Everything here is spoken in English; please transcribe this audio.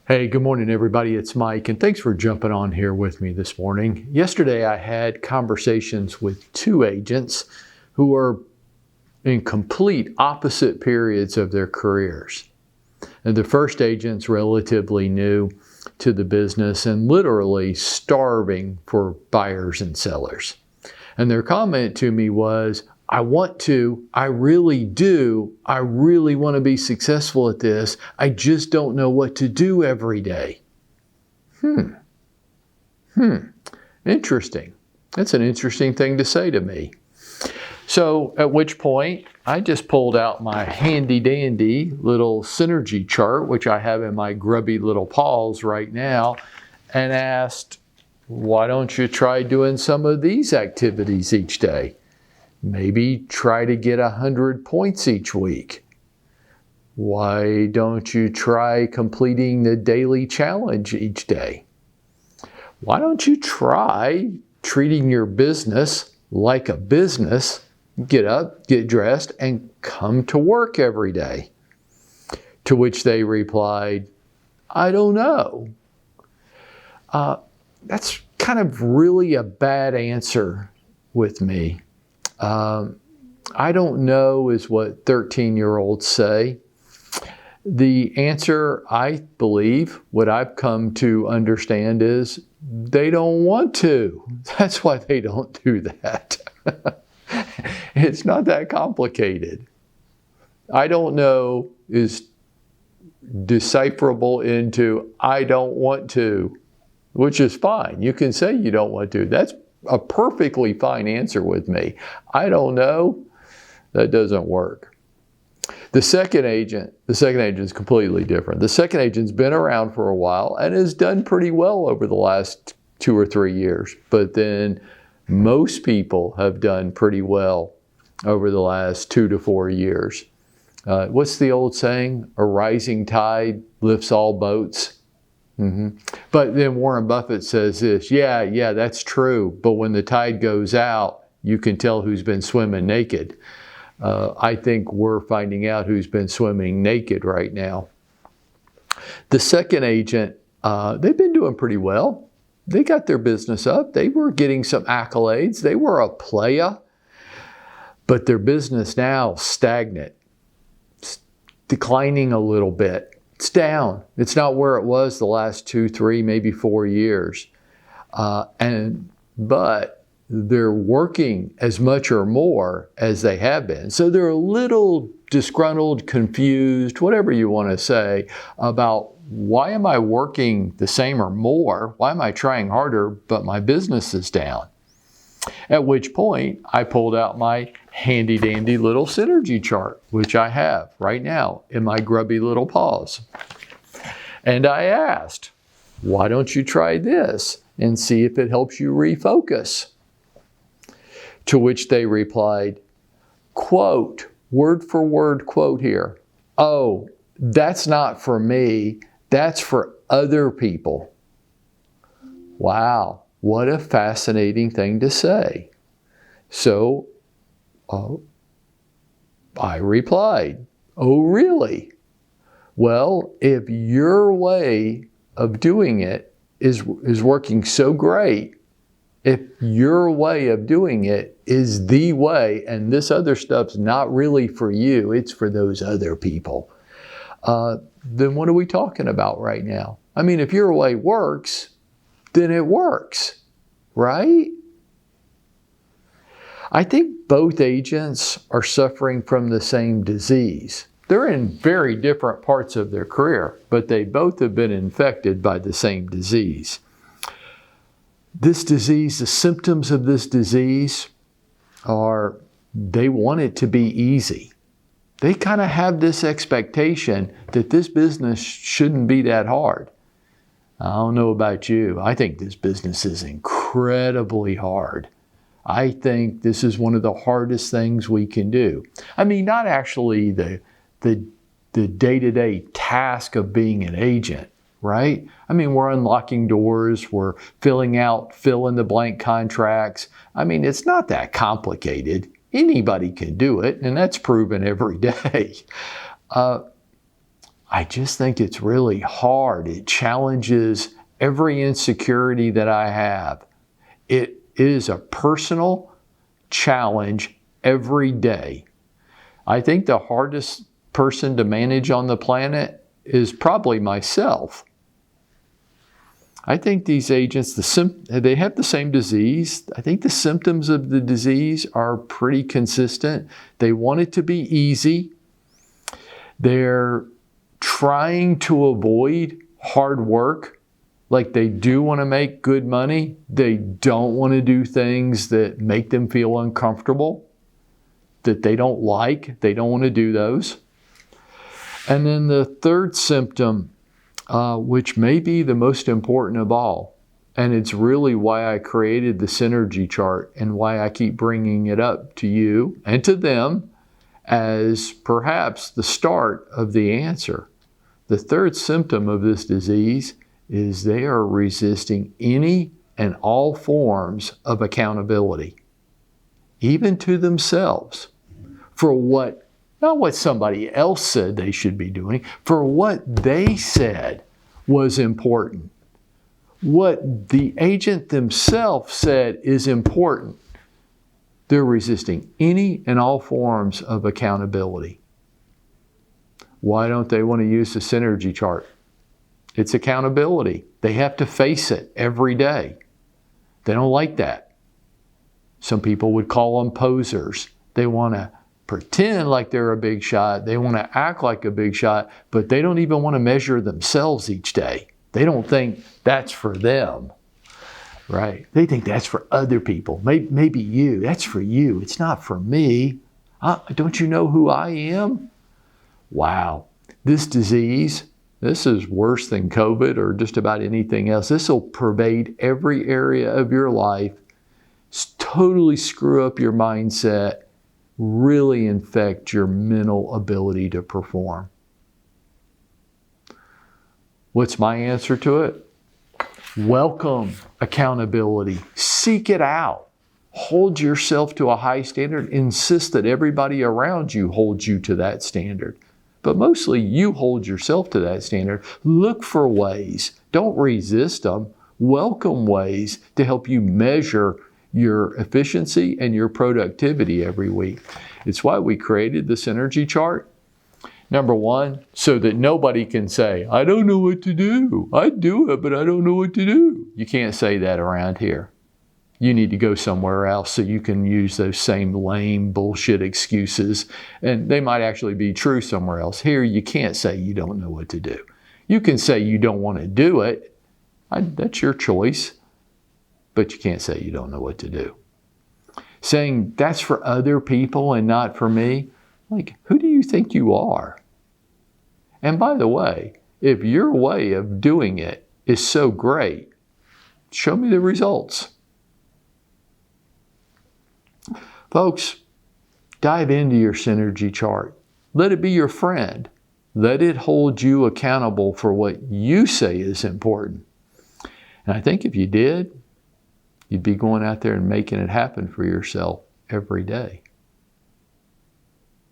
Hey, good morning, everybody. It's Mike, and thanks for jumping on here with me this morning. Yesterday, I had conversations with two agents who are in complete opposite periods of their careers. And the first agent's relatively new to the business and literally starving for buyers and sellers. And their comment to me was, I really do, I really want to be successful at this. I just don't know what to do every day. Interesting. That's an interesting thing to say to me. So at which point, I just pulled out my handy dandy little synergy chart, which I have in my grubby little paws right now, and asked, why don't you try doing some of these activities each day? Maybe try to get 100 points each week. Why don't you try completing the daily challenge each day? Why don't you try treating your business like a business? Get up, get dressed, and come to work every day. To which they replied, I don't know. That's kind of really a bad answer with me. I don't know is what 13-year-olds say. The answer, I believe, what I've come to understand is they don't want to. That's why they don't do that. It's not that complicated. I don't know is decipherable into I don't want to, which is fine. You can say you don't want to. That's a perfectly fine answer with me. I don't know. That doesn't work. The second agent is completely different. The second agent's been around for a while and has done pretty well over the last 2 or 3 years. But then most people have done pretty well over the last 2 to 4 years. What's the old saying? A rising tide lifts all boats. But then Warren Buffett says this, yeah, that's true. But when the tide goes out, you can tell who's been swimming naked. I think we're finding out who's been swimming naked right now. The second agent, they've been doing pretty well. They got their business up. They were getting some accolades. They were a playa. But their business now stagnant. It's declining a little bit. It's down. It's not where it was the last 2, 3, maybe 4 years. But they're working as much or more as they have been. So they're a little disgruntled, confused, whatever you want to say, about why am I working the same or more? Why am I trying harder, but my business is down? At which point, I pulled out my handy dandy little synergy chart, which I have right now in my grubby little paws. And I asked, why don't you try this and see if it helps you refocus? To which they replied, quote, word for word quote here, oh, that's not for me, that's for other people. Wow. What a fascinating thing to say. So I replied, oh, really? Well, if your way of doing it is working so great, if your way of doing it is the way and this other stuff's not really for you, it's for those other people, then what are we talking about right now? I mean, if your way works, then it works, right? I think both agents are suffering from the same disease. They're in very different parts of their career, but they both have been infected by the same disease. This disease, the symptoms of this disease are they want it to be easy. They kind of have this expectation that this business shouldn't be that hard. I don't know about you. I think this business is incredibly hard. I think this is one of the hardest things we can do. I mean, not actually the day-to-day task of being an agent, right? I mean, we're unlocking doors, we're filling out fill-in-the-blank contracts. I mean, it's not that complicated. Anybody can do it, and that's proven every day. I just think it's really hard. It challenges every insecurity that I have. It is a personal challenge every day. I think the hardest person to manage on the planet is probably myself. I think these agents, they have the same disease. I think the symptoms of the disease are pretty consistent. They want it to be easy. They're trying to avoid hard work. Like they do want to make good money. They don't want to do things that make them feel uncomfortable, that they don't like. They don't want to do those. And then the third symptom, which may be the most important of all, and it's really why I created the synergy chart and why I keep bringing it up to you and to them as perhaps the start of the answer. The third symptom of this disease is they are resisting any and all forms of accountability, even to themselves, for not what somebody else said they should be doing, for what they said was important. What the agent themselves said is important. They're resisting any and all forms of accountability. Why don't they want to use the synergy chart? It's accountability. They have to face it every day. They don't like that. Some people would call them posers. They want to pretend like they're a big shot. They want to act like a big shot, but they don't even want to measure themselves each day. They don't think that's for them, right? They think that's for other people. Maybe you. That's for you. It's not for me. Don't you know who I am? Wow. This disease, this is worse than COVID or just about anything else. This will pervade every area of your life, totally screw up your mindset, really infect your mental ability to perform. What's my answer to it? Welcome accountability. Seek it out. Hold yourself to a high standard. Insist that everybody around you holds you to that standard. But mostly you hold yourself to that standard. Look for ways. Don't resist them. Welcome ways to help you measure your efficiency and your productivity every week. It's why we created the synergy chart. Number one, so that nobody can say, I don't know what to do. I do it, but I don't know what to do. You can't say that around here. You need to go somewhere else so you can use those same lame bullshit excuses, and they might actually be true somewhere else. Here, you can't say you don't know what to do. You can say you don't want to do it. That's your choice. But you can't say you don't know what to do. Saying that's for other people and not for me, like, who do you think you are? And by the way, if your way of doing it is so great, show me the results. Folks, dive into your synergy chart. Let it be your friend. Let it hold you accountable for what you say is important. And I think if you did, you'd be going out there and making it happen for yourself every day.